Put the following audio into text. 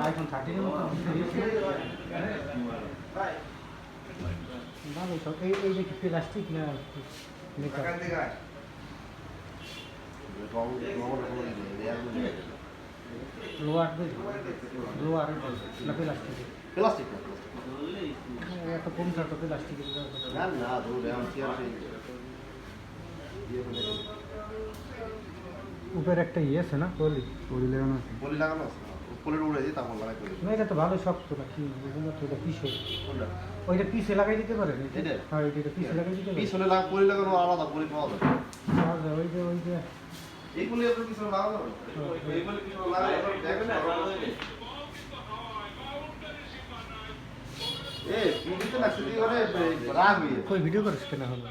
iPhone 13 এর মতো ভালো সব এই যে প্লাস্টিক না লোয়ার না প্লাস্টিক প্লাস্টিক এত কম থাকতো প্লাস্টিকের না না ধরুন এখন উপরে একটা ইয়ে আছে না পলি লাগানো আছে পলি লাগানো আছে পলির উড়ে দিয়ে তারপর লাগাই করে না এটা তো ভালো শক্ত না কি বুঝলাম তো এটা পিছে কোনটা ওইটা পিছে লাগাই দিতে পারেন এটা হ্যাঁ এটা পিছে লাগাই দিতে পিস পারেন হলে পলি লাগানো আলাদা পলি পাওয়া যায় ওই যে এই পলি আপনার পিছনে লাগানো এই পলি পিছনে লাগাই দেখেন না ভিডিওতে লাগছে দিয়ে রাগ হয়ে কই ভিডিও করিস কেন হলো